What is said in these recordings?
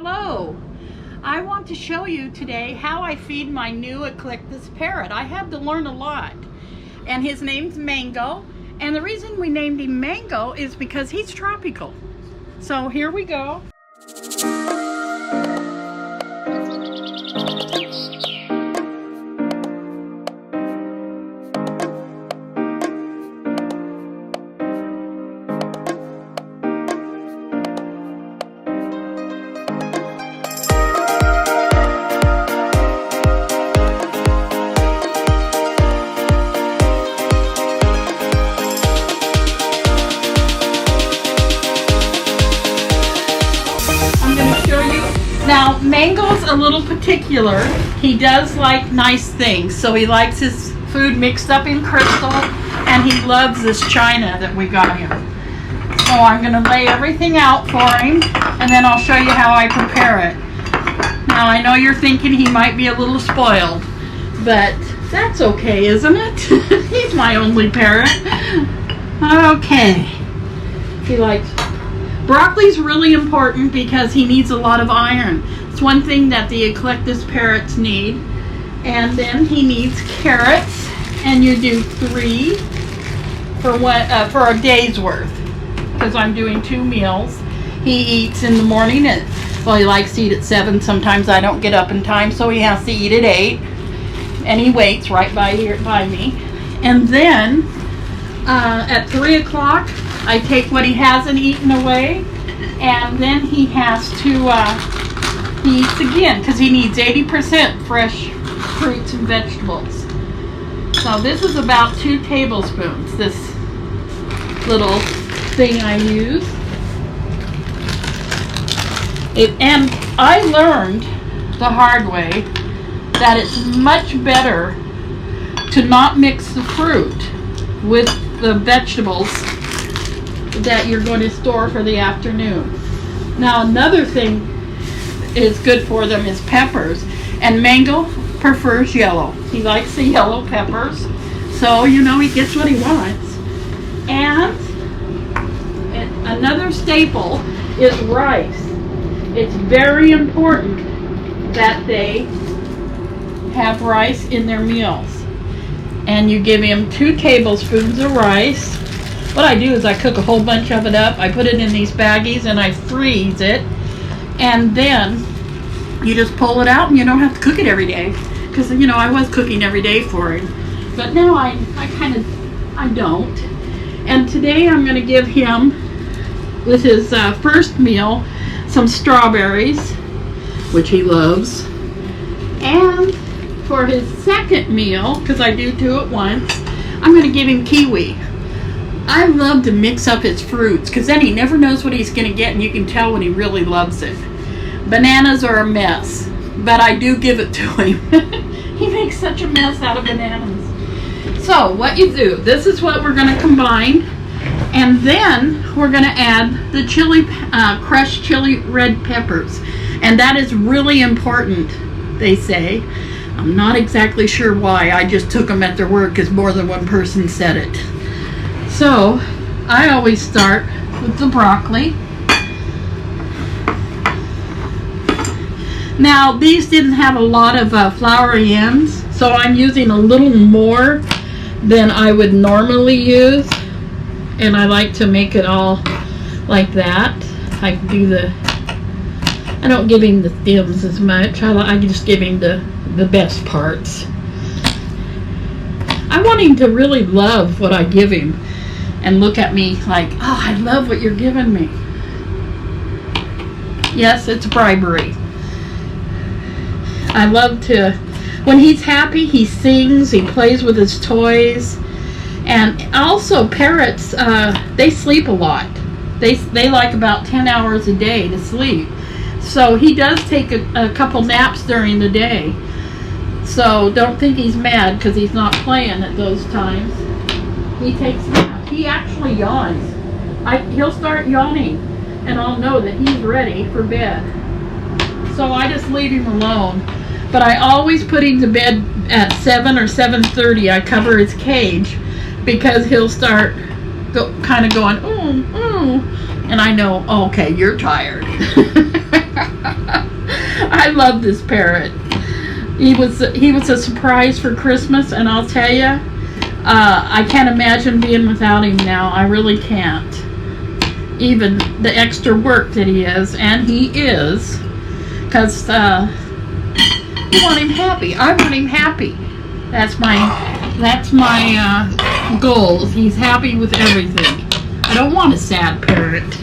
Hello, I want to show you today how I feed my new Eclectus Parrot. I had to learn a lot, and his name's Mango, and the reason we named him Mango is because he's tropical. So here we go. Now, Mango's a little particular. He does like nice things, so he likes his food mixed up in crystal, and he loves this china that we got him. So I'm going to lay everything out for him, and then I'll show you how I prepare it. Now, I know you're thinking he might be a little spoiled, but that's okay, isn't it? He's my only parrot. Okay. He likes broccoli's really important because he needs a lot of iron. It's one thing that the Eclectus parrots need. And then he needs carrots, and you do 3 for a day's worth, because I'm doing 2 meals. He eats in the morning well, he likes to eat at 7. Sometimes I don't get up in time, so he has to eat at 8, and he waits right by me. And then at 3 o'clock I take what he hasn't eaten away, and then he has to, he eats again, because he needs 80% fresh fruits and vegetables. So this is about 2 tablespoons, this little thing I use. And I learned the hard way that it's much better to not mix the fruit with the vegetables that you're going to store for the afternoon. Now, another thing is good for them is peppers, and Mango prefers yellow. He likes the yellow peppers, so you know he gets what he wants. And another staple is rice. It's very important that they have rice in their meals, and you give him 2 tablespoons of rice. What I do is I cook a whole bunch of it up. I put it in these baggies and I freeze it. And then you just pull it out, and you don't have to cook it every day. Because, you know, I was cooking every day for him. But now I don't. And today I'm going to give him, with his first meal, some strawberries, which he loves. And for his second meal, because I do 2 at once, I'm going to give him kiwi. I love to mix up his fruits, because then he never knows what he's going to get, and you can tell when he really loves it. Bananas are a mess, but I do give it to him. He makes such a mess out of bananas. So what you do, this is what we're going to combine, and then we're going to add the chili, crushed chili red peppers, and that is really important, they say. I'm not exactly sure why. I just took them at their word because more than one person said it. So, I always start with the broccoli. Now, these didn't have a lot of floury ends, so I'm using a little more than I would normally use. And I like to make it all like that. I don't give him the stems as much. I just give him the best parts. I want him to really love what I give him and look at me like, oh, I love what you're giving me. Yes, it's bribery. I love to, when he's happy, he sings, he plays with his toys. And also parrots, they sleep a lot. They like about 10 hours a day to sleep. So he does take a couple naps during the day. So don't think he's mad because he's not playing at those times. He takes naps. He actually yawns. He'll start yawning, and I'll know that he's ready for bed. So I just leave him alone. But I always put him to bed at 7 or 7:30. I cover his cage because he'll start kind of going, oh, and I know, okay, you're tired. love this parrot. He was a surprise for Christmas, and I'll tell you, I can't imagine being without him now. I really can't. Even the extra work that he is, and he is, because you want him happy. I want him happy. That's my goal. He's happy with everything. I don't want a sad parrot.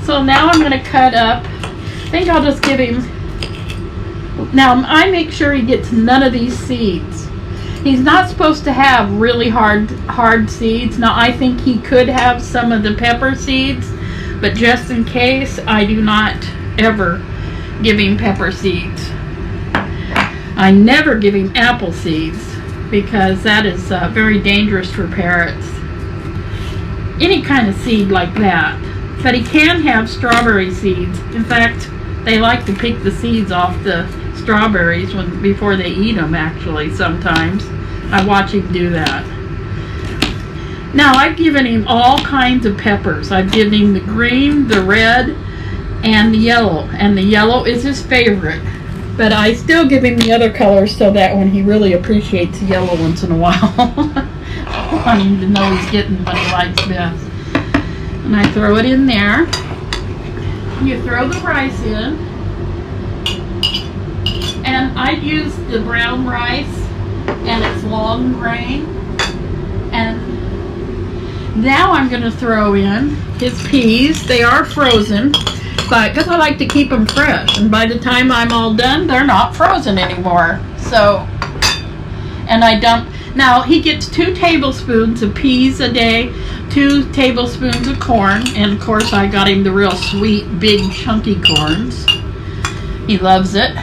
So now I'm going to cut up. I think I'll just give him. Now I make sure he gets none of these seeds. He's not supposed to have really hard seeds. Now I think he could have some of the pepper seeds, but just in case, I do not ever give him pepper seeds. I never give him apple seeds because that is very dangerous for parrots. Any kind of seed like that. But he can have strawberry seeds. In fact, they like to pick the seeds off the strawberries before they eat them, actually, sometimes. I watch him do that. Now, I've given him all kinds of peppers. I've given him the green, the red, and the yellow. And the yellow is his favorite. But I still give him the other colors so that when he really appreciates the yellow once in a while. I want him to know he's getting what he likes best. And I throw it in there. You throw the rice in. And I use the brown rice, and it's long grain. And now I'm going to throw in his peas. They are frozen, but because I like to keep them fresh. And by the time I'm all done, they're not frozen anymore. So, and I dump. Now he gets 2 tablespoons of peas a day, 2 tablespoons of corn, and of course I got him the real sweet, big, chunky corns. He loves it.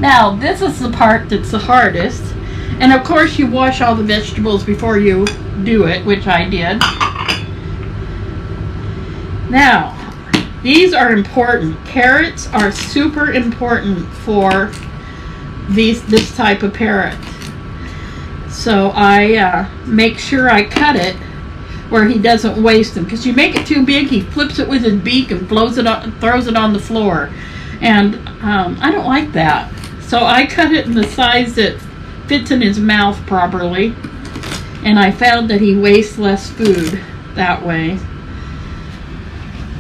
Now this is the part that's the hardest, and of course you wash all the vegetables before you do it, which I did. Now, these are important. Carrots are super important for this type of parrot. So I make sure I cut it where he doesn't waste them. Because you make it too big, he flips it with his beak and throws it on the floor. And I don't like that. So I cut it in the size that fits in his mouth properly. And I found that he wastes less food that way.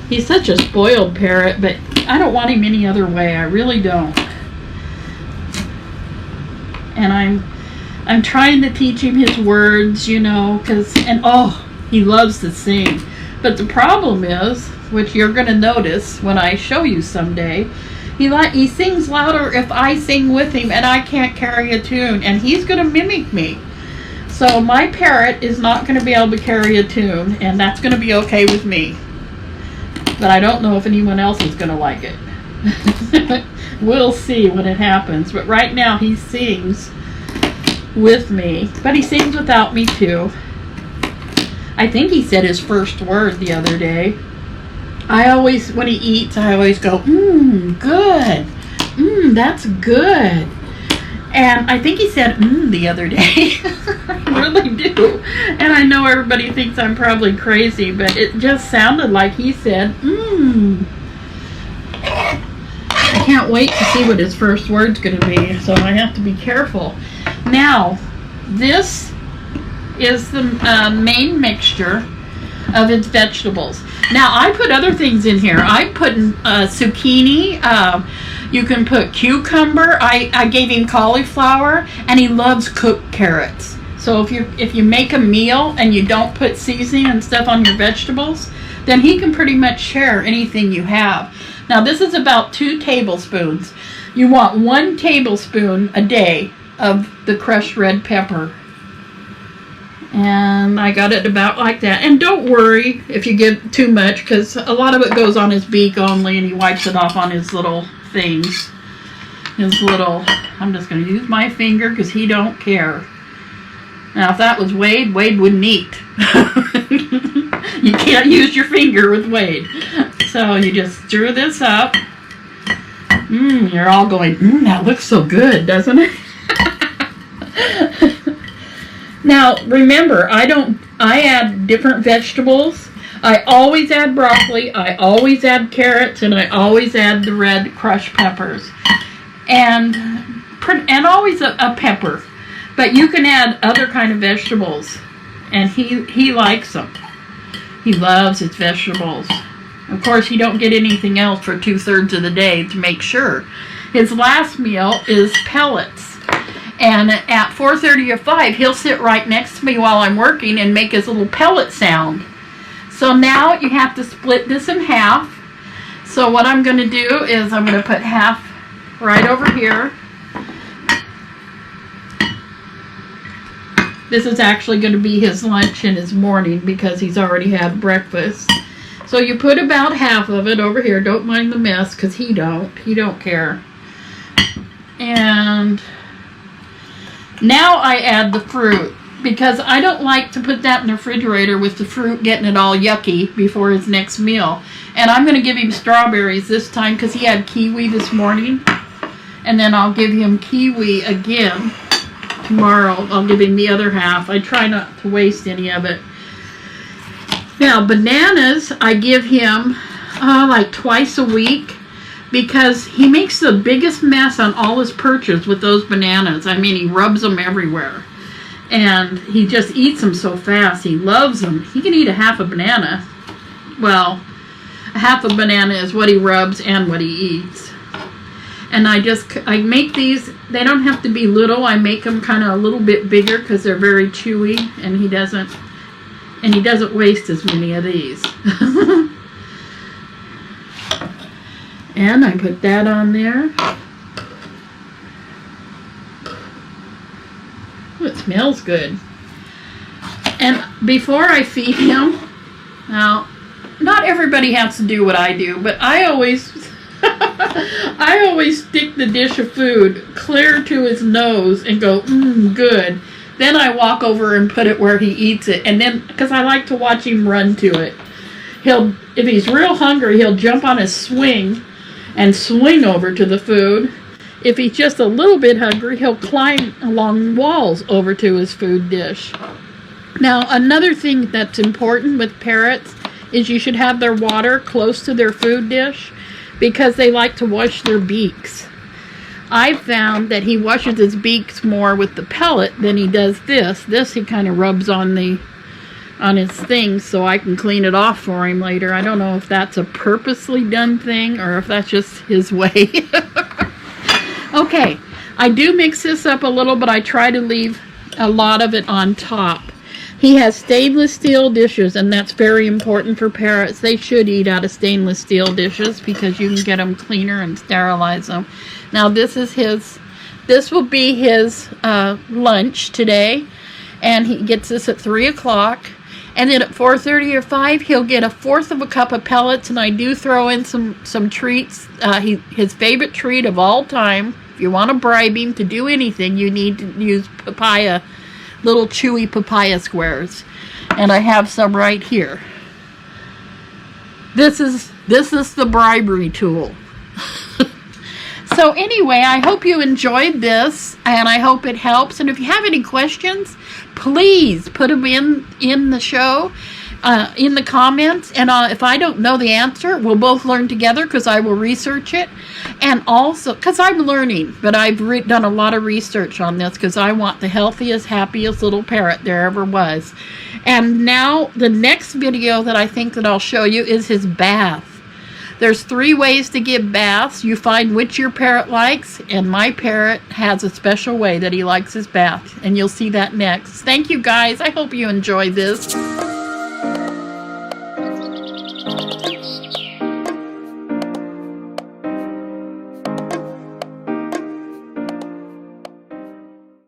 He's such a spoiled parrot, but I don't want him any other way. I really don't. And I'm trying to teach him his words, you know, he loves to sing. But the problem is, which you're going to notice when I show you someday, he sings louder if I sing with him, and I can't carry a tune, and he's going to mimic me. So my parrot is not going to be able to carry a tune, and that's going to be okay with me. But I don't know if anyone else is going to like it. We'll see when it happens. But right now he sings with me, but he sings without me too. I think he said his first word the other day. When he eats, I always go, good. That's good. And I think he said, the other day. I really do. And I know everybody thinks I'm probably crazy, but it just sounded like he said, I can't wait to see what his first word's going to be, so I have to be careful. Now, this is the main mixture of its vegetables. Now, I put other things in here. I put zucchini. You can put cucumber. I gave him cauliflower, and he loves cooked carrots. So if you make a meal and you don't put seasoning and stuff on your vegetables, then he can pretty much share anything you have. Now, this is about 2 tablespoons. You want 1 tablespoon a day of the crushed red pepper. And I got it about like that. And don't worry if you get too much, because a lot of it goes on his beak only, and he wipes it off on his little things. I'm just going to use my finger because he don't care. Now, if that was Wade wouldn't eat. You can't use your finger with Wade. So you just stir this up. You're all going, that looks so good, doesn't it? Now, remember, I add different vegetables. I always add broccoli, I always add carrots, and I always add the red crushed peppers. And always a pepper. But you can add other kind of vegetables. And he likes them. He loves his vegetables. Of course, he don't get anything else for 2/3 of the day to make sure. His last meal is pellets. And at 4:30 or 5, he'll sit right next to me while I'm working and make his little pellet sound. So now you have to split this in half. So what I'm going to do is I'm going to put half right over here. This is actually going to be his lunch and his morning because he's already had breakfast. So you put about half of it over here. Don't mind the mess because he don't care. And now I add the fruit because I don't like to put that in the refrigerator with the fruit getting it all yucky before his next meal. And I'm going to give him strawberries this time because he had kiwi this morning. And then I'll give him kiwi again tomorrow. I'll give him the other half. I try not to waste any of it. Now, bananas, I give him like twice a week because he makes the biggest mess on all his perches with those bananas. I mean, he rubs them everywhere. And he just eats them so fast. He loves them. He can eat a half a banana. Well, a half a banana is what he rubs and what he eats. And I make these, they don't have to be little. I make them kind of a little bit bigger because they're very chewy, and he doesn't waste as many of these. And I put that on there. Ooh, it smells good. And before I feed him, now, not everybody has to do what I do, but I always stick the dish of food clear to his nose and go, good. Then I walk over and put it where he eats it. And then, because I like to watch him run to it. If he's real hungry, he'll jump on his swing and swing over to the food. If he's just a little bit hungry, he'll climb along walls over to his food dish. Now, another thing that's important with parrots is you should have their water close to their food dish because they like to wash their beaks. I've found that he washes his beaks more with the pellet than he does this. This he kind of rubs on his thing so I can clean it off for him later. I don't know if that's a purposely done thing or if that's just his way. Okay, I do mix this up a little, but I try to leave a lot of it on top. He has stainless steel dishes, and that's very important for parrots. They should eat out of stainless steel dishes because you can get them cleaner and sterilize them. Now this will be his lunch today, and he gets this at 3 o'clock. And then at 4:30 or 5, he'll get 1/4 of a cup of pellets, and I do throw in some treats. His favorite treat of all time, if you want to bribe him to do anything, you need to use papaya, little chewy papaya squares. And I have some right here. This is the bribery tool. So anyway, I hope you enjoyed this, and I hope it helps. And if you have any questions, please put them in the show, in the comments. And if I don't know the answer, we'll both learn together because I will research it. And also, because I'm learning, but I've done a lot of research on this because I want the healthiest, happiest little parrot there ever was. And now the next video that I think that I'll show you is his bath. There's 3 ways to give baths. You find which your parrot likes, and my parrot has a special way that he likes his bath, and you'll see that next. Thank you guys. I hope you enjoyed this.